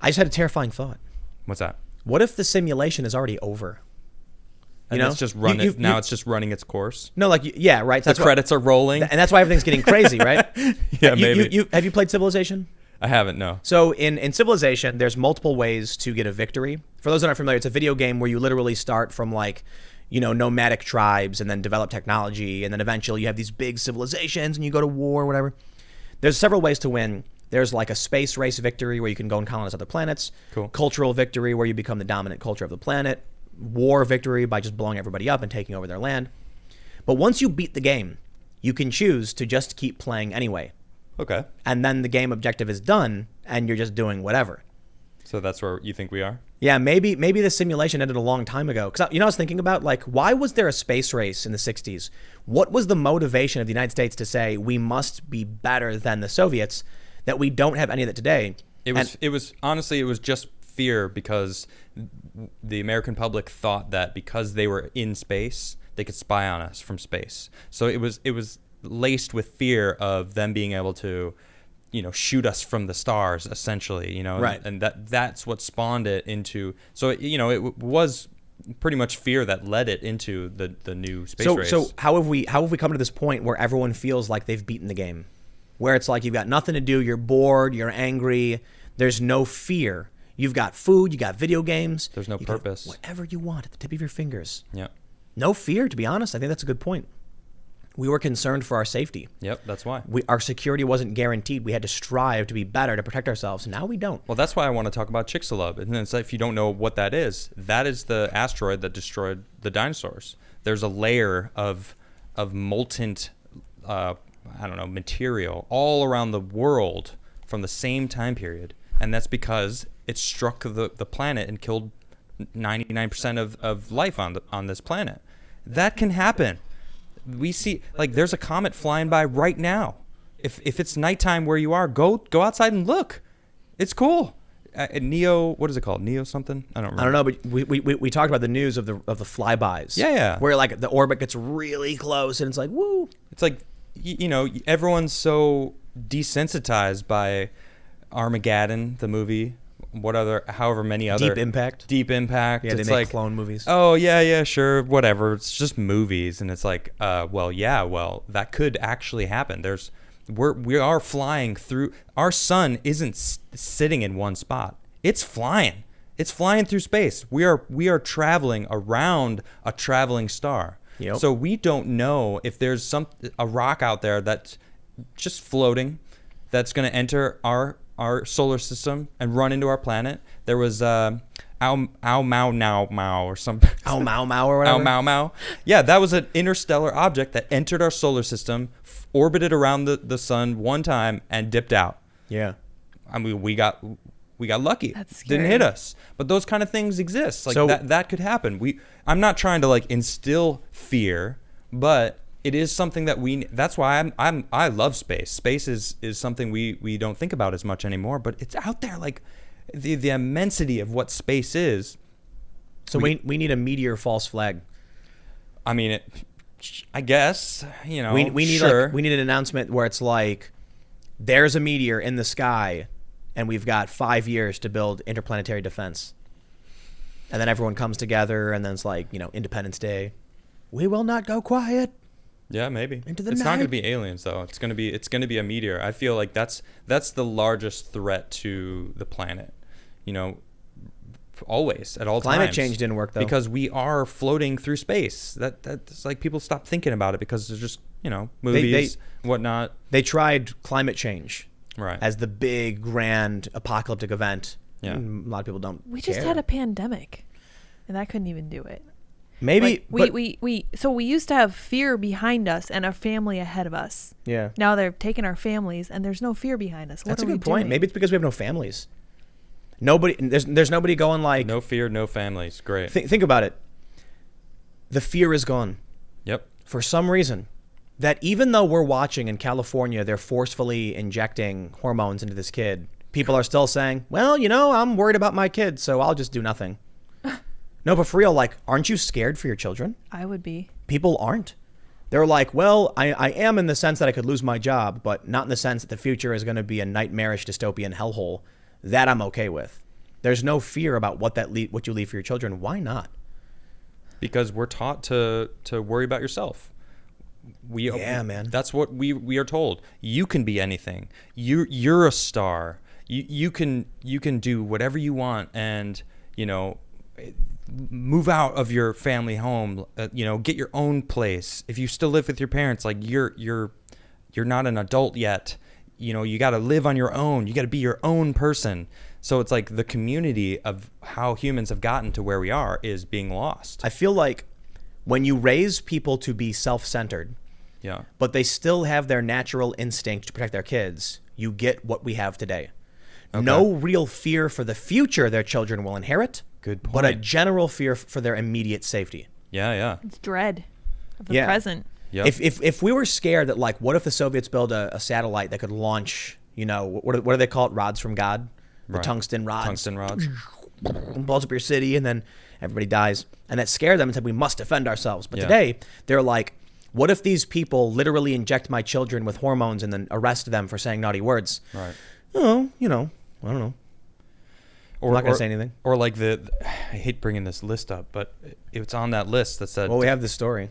I just had a terrifying thought. What's that? What if the simulation is already over? And it's just it's just running its course. No, like, yeah, right. So the credits are rolling. And that's why everything's getting crazy, right? Yeah, maybe. Have you played Civilization? I haven't, no. So in Civilization, there's multiple ways to get a victory. For those that aren't familiar, it's a video game where you literally start from like, nomadic tribes and then develop technology. And then eventually you have these big civilizations and you go to war or whatever. There's several ways to win. There's like a space race victory where you can go and colonize other planets. Cool. Cultural victory where you become the dominant culture of the planet. War victory by just blowing everybody up and taking over their land. But once you beat the game, you can choose to just keep playing anyway. Okay. And then the game objective is done and you're just doing whatever. So that's where you think we are? Yeah, maybe the simulation ended a long time ago. Because I was thinking about, like, why was there a space race in the 60s? What was the motivation of the United States to say we must be better than the Soviets, that we don't have any of that today? It was honestly just fear, because the American public thought that because they were in space, they could spy on us from space. So it was laced with fear of them being able to, shoot us from the stars, essentially, right. And that's what spawned it into. So, it was pretty much fear that led it into the new space race. So how have we come to this point where everyone feels like they've beaten the game, where it's like you've got nothing to do, you're bored, you're angry, there's no fear. You've got food, you got video games. There's no purpose. Whatever you want at the tip of your fingers. Yeah. No fear, to be honest. I think that's a good point. We were concerned for our safety. Yep, that's why. Our security wasn't guaranteed. We had to strive to be better, to protect ourselves. Now we don't. Well, that's why I want to talk about Chicxulub. And it's like, if you don't know what that is the asteroid that destroyed the dinosaurs. There's a layer of molten, material all around the world from the same time period. And that's because it struck the planet and killed 99% of life on this planet. That can happen. We see, like, there's a comet flying by right now. If it's nighttime where you are, go outside and look. It's cool. Neo, what is it called? Neo something? I don't remember. I don't know, but we talked about the news of the flybys. Yeah. Where like the orbit gets really close and it's like, woo. It's like, everyone's so desensitized by Armageddon, the movie. However many other Deep Impact. Yeah, it's they make like clone movies. Oh yeah, sure, whatever. It's just movies, and it's like, that could actually happen. We are flying through. Our sun isn't sitting in one spot. It's flying. It's flying through space. We are traveling around a traveling star. Yep. So we don't know if there's a rock out there that's just floating, that's going to enter our solar system and run into our planet. There was Ow Mau Now Mau or something. Ow Mau Mau or whatever. Ow Mau Mau. Yeah, that was an interstellar object that entered our solar system, orbited around the sun one time, and dipped out. Yeah. I mean, we got lucky. That's scary. Didn't hit us. But those kind of things exist. Like, so, that could happen. I'm not trying to like instill fear, but it is something that that's why I love space. Space is something we don't think about as much anymore, but it's out there, like the immensity of what space is. So we need a meteor false flag. I mean, I guess, we need sure. we need an announcement where it's like, there's a meteor in the sky and we've got 5 years to build interplanetary defense. And then everyone comes together and then it's like, Independence Day. We will not go quiet. Yeah, maybe. Into the it's night. not going to be aliens though. It's going to be a meteor. I feel like that's the largest threat to the planet. Always, at all times. Climate change didn't work though. Because we are floating through space. That's like, people stop thinking about it because there's just, movies, whatnot. They tried climate change right as the big grand apocalyptic event. Yeah. A lot of people don't We just care. had a pandemic and that couldn't even do it. Maybe so we used to have fear behind us and a family ahead of us. Yeah. Now they're taking our families and there's no fear behind us. That's what a are good we point. doing? Maybe it's because we have no families. There's nobody going like, no fear, no families. Great. Think about it. The fear is gone. Yep. For some reason, that even though we're watching in California, they're forcefully injecting hormones into this kid, people are still saying, well, I'm worried about my kid, so I'll just do nothing. No, but for real, like, aren't you scared for your children? I would be. People aren't. They're like, well, I am in the sense that I could lose my job, but not in the sense that the future is going to be a nightmarish dystopian hellhole. That I'm okay with. There's no fear about what you leave for your children. Why not? Because we're taught to worry about yourself. Man. That's what we are told. You can be anything. You're a star. You can do whatever you want, and move out of your family home. Get your own place. If you still live with your parents, like you're not an adult yet. You got to live on your own. You got to be your own person. So it's like the community of how humans have gotten to where we are is being lost. I feel like when you raise people to be self-centered, but they still have their natural instinct to protect their kids, you get what we have today. Okay. No real fear for the future their children will inherit. Good point. But a general fear for their immediate safety. Yeah. It's dread of the present. Yep. If we were scared that, like, what if the Soviets build a satellite that could launch, what do they call it? Rods from God? The tungsten rods. Tungsten rods. Blows up your city, and then everybody dies. And that scared them and said, we must defend ourselves. But today, they're like, what if these people literally inject my children with hormones and then arrest them for saying naughty words? Right. Oh, I don't know. I'm not going to say anything. Or like I hate bringing this list up, but it's on that list that said... Well, we have this story.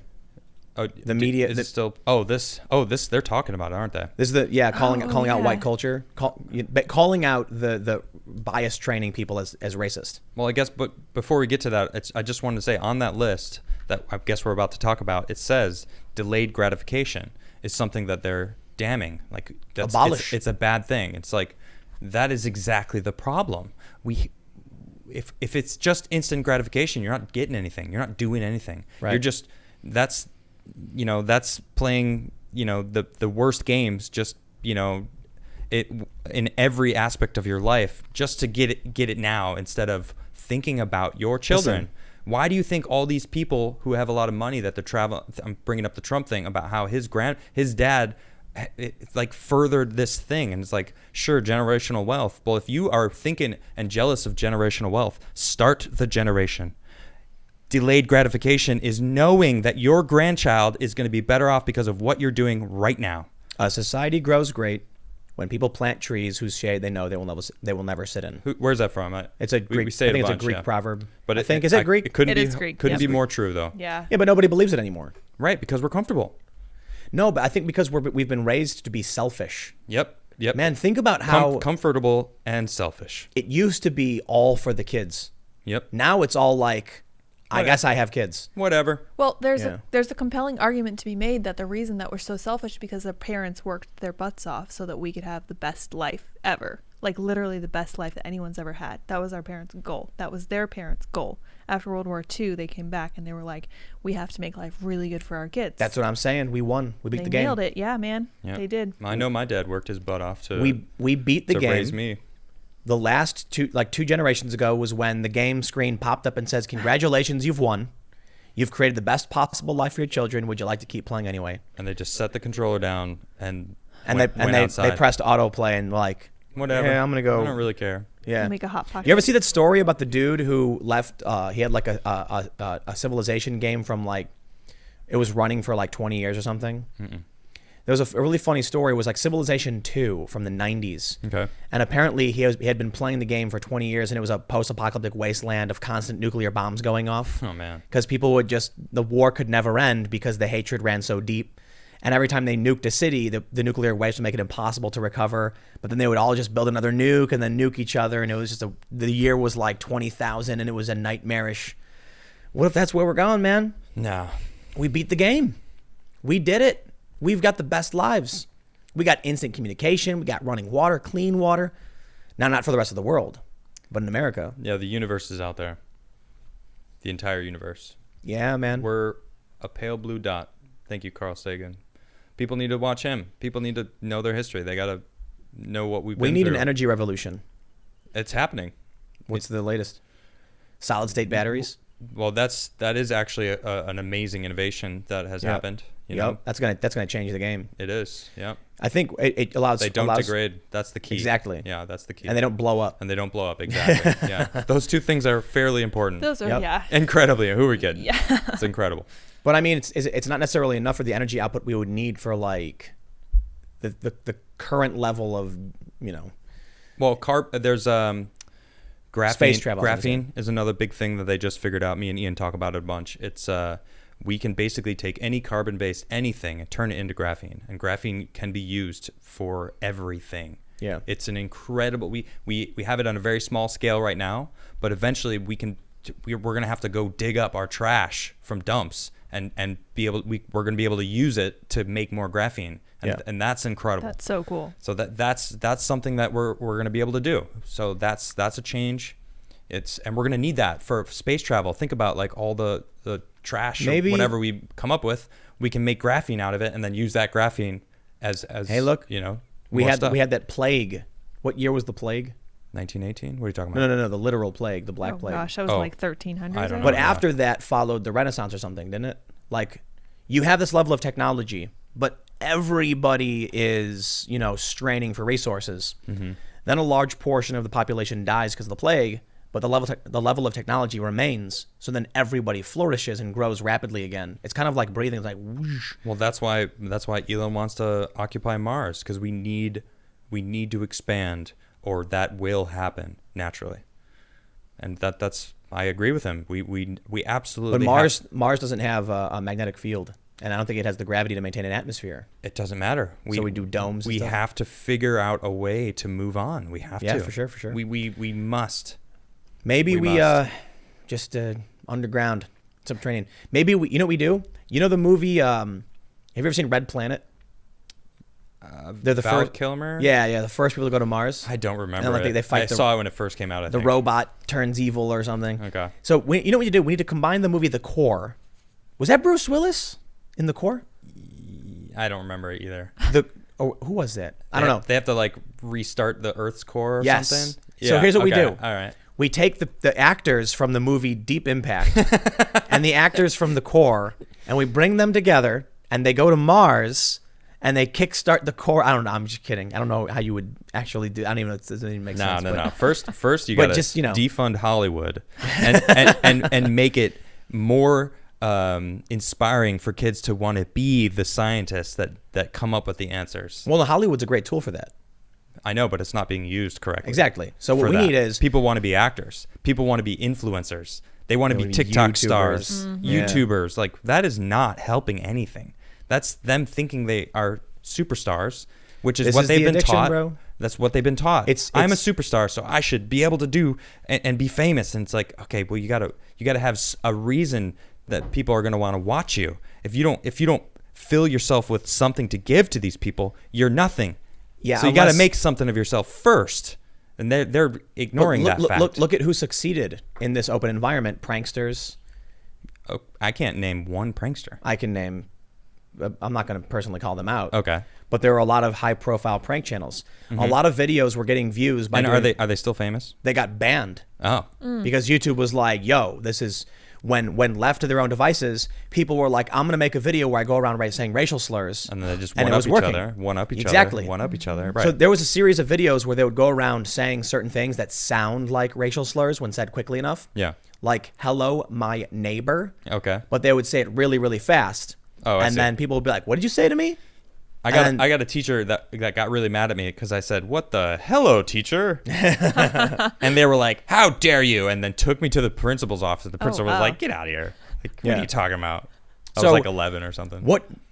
Oh, the media... Is it still... this, they're talking about it, aren't they? This is calling out white culture, calling out the bias training people as racist. Well, I guess, but before we get to that, I just wanted to say on that list that I guess we're about to talk about, it says delayed gratification is something that they're damning. Like, abolish. It's a bad thing. It's like, that is exactly the problem. If it's just instant gratification, you're not getting anything. You're not doing anything. Right. You're just, that's playing, the worst games, just, it in every aspect of your life, just to get it now instead of thinking about your children. Listen. Why do you think all these people who have a lot of money that they're traveling, I'm bringing up the Trump thing about how his dad furthered this thing, and it's like, sure, generational wealth. Well, if you are thinking and jealous of generational wealth, start the generation. Delayed gratification is knowing that your grandchild is going to be better off because of what you're doing right now. A society grows great when people plant trees whose shade they know they will never sit in. Where's that from? It's a Greek. We say I think a it's bunch, a Greek proverb. But I think is it Greek? It couldn't It be is Greek, couldn't yeah. be more true though. Yeah. Yeah, but nobody believes it anymore. Right, because we're comfortable. No, but I think because we've been raised to be selfish. Yep. Man, think about how comfortable and selfish. it used to be all for the kids. Yep. Now it's all like, I guess I have kids. Whatever. Well, there's a compelling argument to be made that the reason that we're so selfish is because our parents worked their butts off so that we could have the best life ever. Like, literally the best life that anyone's ever had. That was our parents' goal. That was their parents' goal. After World War II, they came back and they were like, we have to make life really good for our kids. That's what I'm saying. We won. We beat the They game. nailed it. Yeah, man. Yep. They did. I know my dad worked his butt off to We beat the game. raise me. The last two generations ago was when the game screen popped up and says, congratulations, you've won. You've created the best possible life for your children. Would you like to keep playing anyway? And they just set the controller down and they pressed autoplay and like, whatever. Yeah, I'm gonna go. I don't really care. Yeah. Make a hot pocket. You ever see that story about the dude who left? He had like a civilization game from like, it was running for like 20 years or something. Mm-mm. There was a really funny story. It was like Civilization 2 from the 90s. Okay. And apparently he had been playing the game for 20 years, and it was a post-apocalyptic wasteland of constant nuclear bombs going off. Oh man. Because people the war could never end because the hatred ran so deep. And every time they nuked a city, the nuclear waste would make it impossible to recover. But then they would all just build another nuke and then nuke each other. And it was just the year was like 20,000, and it was a nightmarish. What if that's where we're going, man? No. We beat the game. We did it. We've got the best lives. We got instant communication. We got running water, clean water. Now, not for the rest of the world, but in America. Yeah, the universe is out there. The entire universe. Yeah, man. We're a pale blue dot. Thank you, Carl Sagan. People need to watch him. People need to know their history. They got to know what we've been We need through. an energy revolution. It's happening. What's the latest? Solid state batteries? Well, that is actually an amazing innovation that has happened. You know? That's gonna change the game. It is. Yeah. I think it allows. They don't degrade. That's the key. Exactly. Yeah, that's the key. And they don't blow up. And they don't blow up. Exactly. Yeah. Those two things are fairly important. Those are, Yep. Incredibly. Who are we kidding? Yeah. It's incredible. But I mean, it's not necessarily enough for the energy output we would need for like the current level of, Well, there's Space travel. Graphene is another big thing that they just figured out. Me and Ian talk about it a bunch. It's we can basically take any carbon-based anything and turn it into graphene, and graphene can be used for everything. Yeah. It's an incredible. We have it on a very small scale right now, but eventually we're going to have to go dig up our trash from dumps and be able we're going to be able to use it to make more graphene, and that's incredible. That's so cool. So that's something that we're going to be able to do. So that's a change. And we're going to need that for space travel. Think about like all the trash or whatever we come up with, we can make graphene out of it and then use that graphene as hey, look, we had stuff. we had that plague. What year was the plague? 1918. What are you talking about? No, the literal plague, the Black Plague. Gosh, that was like 1300s. I don't know. But after that followed the Renaissance or something, didn't it? Like, you have this level of technology, but everybody is, straining for resources. Mm-hmm. Then a large portion of the population dies because of the plague, but the level of technology remains. So then everybody flourishes and grows rapidly again. It's kind of like breathing. It's like whoosh. Well, that's why Elon wants to occupy Mars, because we need to expand, or that will happen naturally. And that's I agree with him. We absolutely. But Mars doesn't have a magnetic field, and I don't think it has the gravity to maintain an atmosphere. It doesn't matter. So we do domes. We and stuff? have to figure out a way to move on. We have to. Yeah, for sure. We must. Maybe we just underground subterranean. Maybe we. You know what we do? You know the movie? Have you ever seen Red Planet? They're the Val first Kilmer. Yeah, the first people to go to Mars. I don't remember. And, like, it. they fight I the- saw it when it first came out. I The think. robot turns evil or something. Okay. So you know what you do? We need to combine the movie The Core. Was that Bruce Willis in The Core? I don't remember it either. Who was that? I don't know. They have to like restart the Earth's core or Yes. something. So here's what we okay, do. All right. We take the actors from the movie Deep Impact and the actors from The Core, and we bring them together, and they go to Mars, and they kickstart The Core. I don't know. I'm just kidding. I don't know how you would actually do. I don't even know. It doesn't even make sense. No. First you But got to just, defund Hollywood and make it more inspiring for kids to want to be the scientists that come up with the answers. Well, Hollywood's a great tool for that. I know, but it's not being used correctly. Exactly. So what for we that. need is people want to be actors. People want to be influencers. They want to be wanna be TikTok YouTubers. stars, Yeah. YouTubers. Like, that is not helping anything. That's them thinking they are superstars, which is This what is they've the been addiction, taught. bro. That's what they've been taught. I'm a It's- superstar, so I should be able to do and be famous. And it's like, okay, well, you gotta have a reason that people are gonna want to watch you. If you don't fill yourself with something to give to these people, you're nothing. Yeah, So you got to unless- make something of yourself first, and they're ignoring that fact. Look at who succeeded in this open environment. Pranksters. Oh, I can't name one prankster. I can name. I'm not going to personally call them out. Okay. But there are a lot of high-profile prank channels. A lot of videos were getting views by. And doing- are they still famous? They got banned Oh, because YouTube was like, "Yo, this is." When left to their own devices, people were like, "I'm going to make a video where I go around saying racial slurs," and then they just and one it up was each working. other, one up each Exactly. other, one up each other. Right. So there was a series of videos where they would go around saying certain things that sound like racial slurs when said quickly enough. Yeah. Like, "Hello, my neighbor." Okay. But they would say it really, really fast. Oh, I and see. then people would be like, "What did you say to me?" I got a teacher that got really mad at me because I said, "What the hello, teacher?" And they were like, "How dare you?" And then took me to the principal's office. And the principal was wow. like, "Get out of here! Like, what Yeah. are you talking about?" I So, was like 11 or something.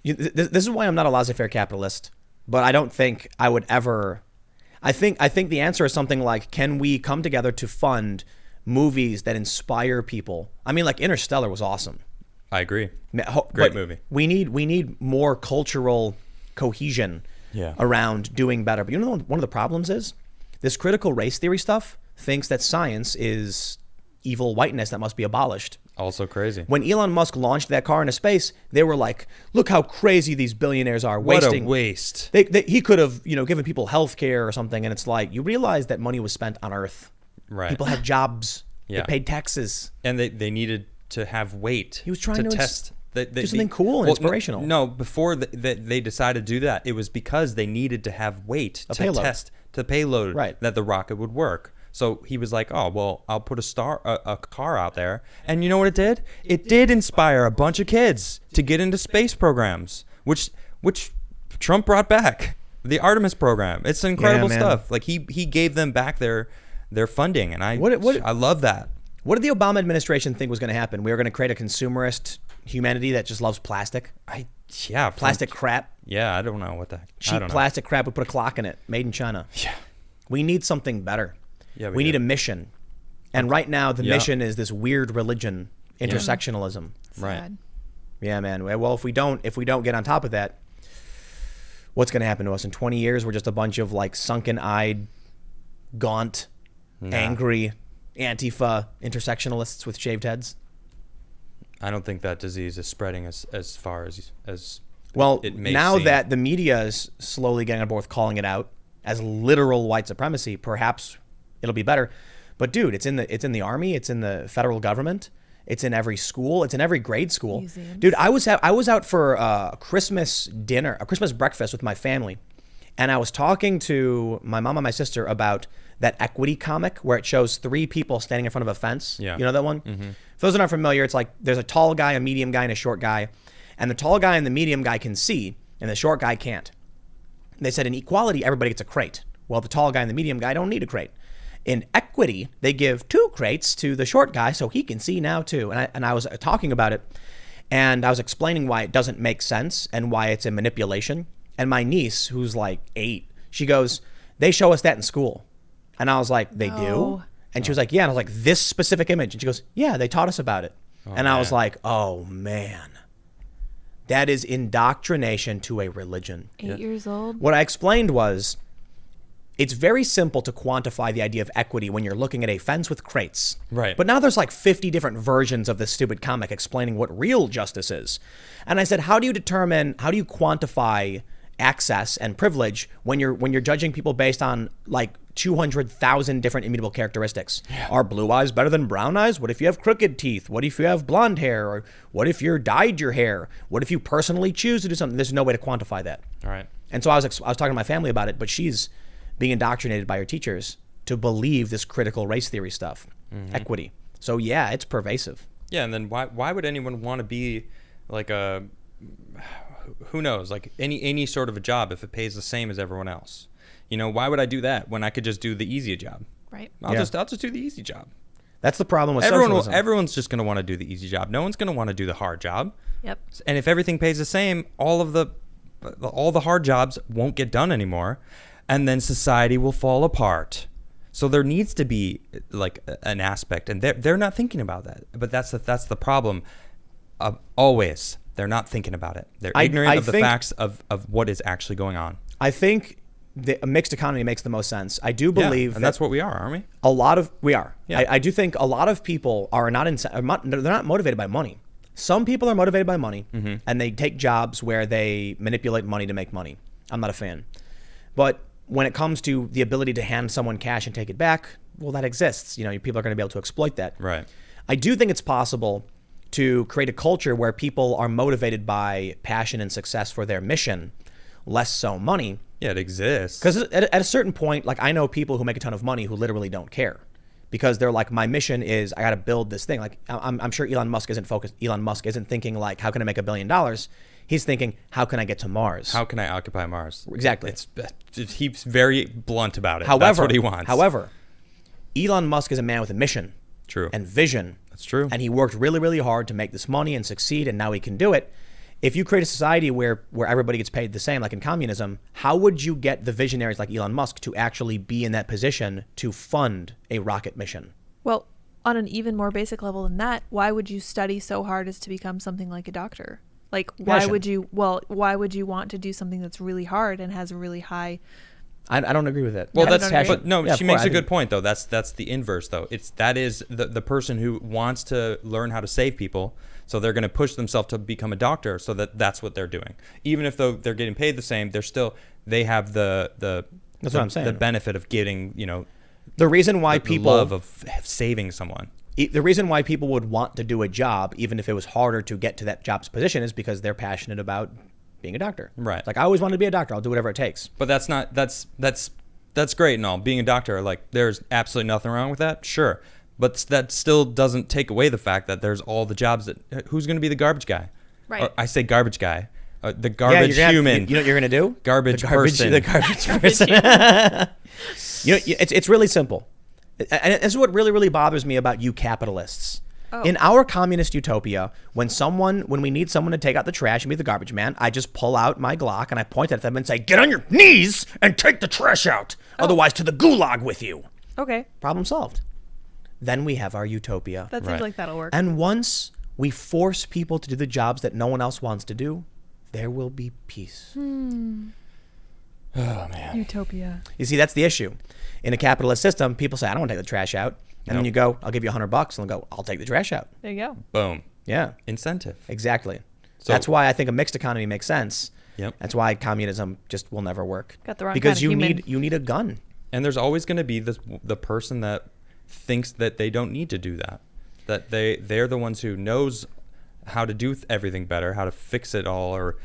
This is why I'm not a laissez-faire capitalist, but I don't think I would ever. I think the answer is something like, can we come together to fund movies that inspire people? I mean, like Interstellar was awesome. I agree. Great Great movie. We need more cultural cohesion around doing better. But you know, one of the problems is this critical race theory stuff thinks that science is evil whiteness that must be abolished. Also crazy. When Elon Musk launched that car into space, they were like, "Look how crazy these billionaires are wasting." What a waste. He could have, given people health care or something, and it's like, you realize that money was spent on Earth. Right. People had jobs. Yeah. They paid taxes. And they needed to have weight. He was trying to test. do something cool and inspirational. No, before they decided to do that, it was because they needed to have weight to payload. test the payload Right. that the rocket would work. So he was like, "Oh well, I'll put a car out there," and you know what it did? It did inspire a bunch of kids to get into space programs, which Trump brought back, the Artemis program. It's incredible man. stuff. Like he gave them back their their funding, and I love that. What did the Obama administration think was going to happen? We were going to create a consumerist humanity that just loves plastic. Plastic crap. Yeah, I don't know what that. Cheap plastic crap. We put a clock in it, made in China. Yeah. We need something better. Yeah, we need a mission. And right now, the mission is this weird religion, intersectionalism. Right. Sad. Yeah, man. Well, if we don't get on top of that, what's going to happen to us in 20 years? We're just a bunch of like sunken-eyed, gaunt, angry Antifa intersectionalists with shaved heads. I don't think that disease is spreading as far as well, it may now seem. that the media is slowly getting on board with calling it out as literal white supremacy, perhaps it'll be better. But dude, it's in the army, it's in the federal government, it's in every school, it's in every grade school. Museums. Dude, I was out for a Christmas breakfast with my family, and I was talking to my mom and my sister about that Equity comic where it shows 3 people standing in front of a fence. Yeah. You know that one? Mm-hmm. For those that aren't familiar, it's like there's a tall guy, a medium guy, and a short guy. And the tall guy and the medium guy can see, and the short guy can't. And they said in equality, everybody gets a crate. Well, the tall guy and the medium guy don't need a crate. In equity, they give 2 crates to the short guy so he can see now too. And I was talking about it, and I was explaining why it doesn't make sense and why it's a manipulation. And my niece, who's like 8, she goes, "They show us that in school." And I was like, "They do?" And she was like, "Yeah." And I was like, "This specific image?" And she goes, "Yeah, they taught us about it." And I was like, "Oh man, that is indoctrination to a religion." 8 years old. What I explained was, it's very simple to quantify the idea of equity when you're looking at a fence with crates. Right. But now there's like 50 different versions of this stupid comic explaining what real justice is. And I said, how do you quantify access and privilege when you're judging people based on like 200,000 different immutable characteristics? Yeah. Are blue eyes better than brown eyes? What if you have crooked teeth? What if you have blonde hair? Or what if you're dyed your hair? What if you personally choose to do something? There's no way to quantify that. All right. And so I was talking to my family about it, but she's being indoctrinated by her teachers to believe this critical race theory stuff, equity. So yeah, it's pervasive. Yeah, and then why would anyone want to be like a, who knows, like any sort of a job if it pays the same as everyone else? You know, why would I do that when I could just do the easier job? Right. I'll just do the easy job. That's the problem with socialism. Everyone's just going to want to do the easy job. No one's going to want to do the hard job. Yep. And if everything pays the same, all the hard jobs won't get done anymore, and then society will fall apart. So there needs to be like an aspect, and they're not thinking about that. But that's the problem. Always, they're not thinking about it. They're ignorant of the facts of what is actually going on. I think a mixed economy makes the most sense. I do believe, and that's what we are, aren't we? We are. Yeah. I do think a lot of people are they're not motivated by money. Some people are motivated by money, and they take jobs where they manipulate money to make money. I'm not a fan. But when it comes to the ability to hand someone cash and take it back, well, that exists. You know, people are going to be able to exploit that. Right. I do think it's possible to create a culture where people are motivated by passion and success for their mission, less so money. Yeah, it exists. Because at a certain point, like I know people who make a ton of money who literally don't care, because they're like, my mission is I got to build this thing. Like I'm sure Elon Musk isn't focused. Elon Musk isn't thinking like, how can I make $1 billion? He's thinking, how can I get to Mars? How can I occupy Mars? Exactly. He's very blunt about it. However, that's what he wants. However, Elon Musk is a man with a mission. True. And vision. That's true. And he worked really, really hard to make this money and succeed, and now he can do it. If you create a society where everybody gets paid the same, like in communism, how would you get the visionaries like Elon Musk to actually be in that position to fund a rocket mission? Well, on an even more basic level than that, why would you study so hard as to become something like a doctor? Like, why would you want to do something that's really hard and has a really high... I don't agree with that. Well, that's passion. But no, she makes a good point though. That's the inverse though. That is the person who wants to learn how to save people, so they're going to push themselves to become a doctor, so that's what they're doing. Even if though they're getting paid the same, they have the that's what I'm saying. The benefit of getting, you know, the reason why people love of saving someone. The reason why people would want to do a job, even if it was harder to get to that job's position, is because they're passionate about being a doctor. Right. It's like, I always wanted to be a doctor. I'll do whatever it takes. But that's great and all. Being a doctor, like, there's absolutely nothing wrong with that. Sure. But that still doesn't take away the fact that there's all the jobs that, who's going to be the garbage guy? Right. Or I say garbage guy. The garbage human. You know what you're going to do? Garbage person. The garbage person. You know, it's really simple. And this is what really, really bothers me about you capitalists. Oh. In our communist utopia, when we need someone to take out the trash and be the garbage man, I just pull out my Glock and I point at them and say, get on your knees and take the trash out. Otherwise, to the gulag with you. Okay. Problem solved. Then we have our utopia. That seems like that'll work. And once we force people to do the jobs that no one else wants to do, there will be peace. Oh, man. Utopia. You see, that's the issue. In a capitalist system, people say, I don't want to take the trash out. And then you go, I'll give you $100. And they'll go, I'll take the trash out. There you go. Boom. Yeah. Incentive. Exactly. So, that's why I think a mixed economy makes sense. Yep. That's why communism just will never work. Got the wrong because kind of you human. you need a gun. And there's always going to be the person that thinks that they don't need to do that. That they're the ones who knows how to do everything better, how to fix it all, or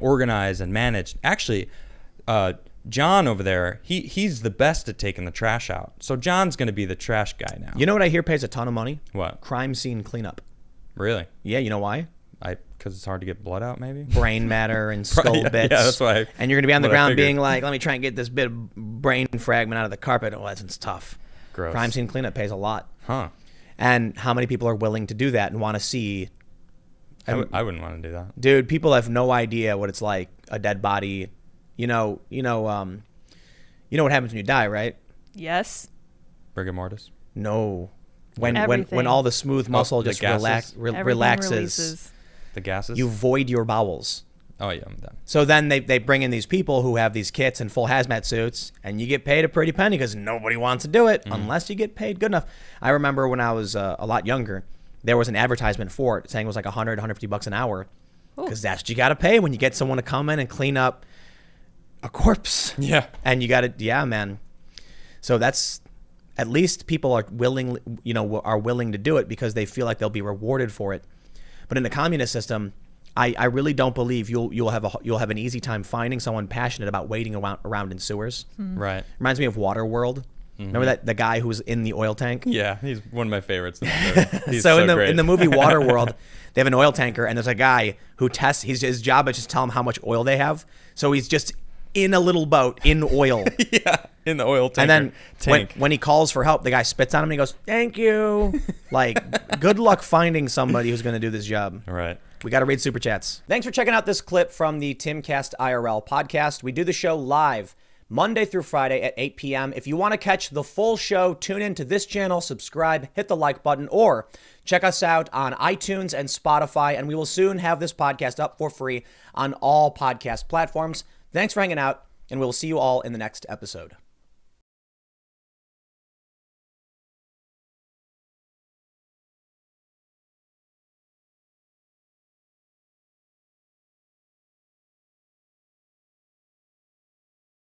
organize and manage. Actually, John over there, he's the best at taking the trash out. So John's going to be the trash guy now. You know what I hear pays a ton of money? What? Crime scene cleanup. Really? Yeah, you know why? Because it's hard to get blood out, maybe? Brain matter and skull bits. Yeah, that's why. And you're going to be on the ground being like, let me try and get this bit of brain fragment out of the carpet. Oh, that's tough. Gross. Crime scene cleanup pays a lot. Huh. And how many people are willing to do that and want to see? I wouldn't want to do that. Dude, people have no idea what it's like, a dead body. You know what happens when you die, right? Yes. Rigor mortis? No. When Everything. all the smooth muscle the just gases? Everything relaxes, releases. The gases? you void your bowels. Oh, yeah, I'm done. So then they bring in these people who have these kits and full hazmat suits, and you get paid a pretty penny because nobody wants to do it unless you get paid good enough. I remember when I was a lot younger, there was an advertisement for it saying it was like $100, $150 an hour because that's what you got to pay when you get someone to come in and clean up a corpse. Yeah. And you got to, yeah, man. So that's, at least people are willing to do it because they feel like they'll be rewarded for it. But in the communist system, I really don't believe you'll have an easy time finding someone passionate about waiting around in sewers. Right. Reminds me of Waterworld. Remember the guy who was in the oil tank? Yeah, he's one of my favorites. He's so great. in the movie Waterworld, they have an oil tanker, and there's a guy who tests. His job is just tell him how much oil they have. So he's just in a little boat in oil. Yeah, in the oil tanker. And then when he calls for help, the guy spits on him and he goes, "Thank you." Like, good luck finding somebody who's going to do this job. Right. We got to read super chats. Thanks for checking out this clip from the Timcast IRL podcast. We do the show live Monday through Friday at 8 p.m. If you want to catch the full show, tune in to this channel, subscribe, hit the like button, or check us out on iTunes and Spotify. And we will soon have this podcast up for free on all podcast platforms. Thanks for hanging out, and we'll see you all in the next episode.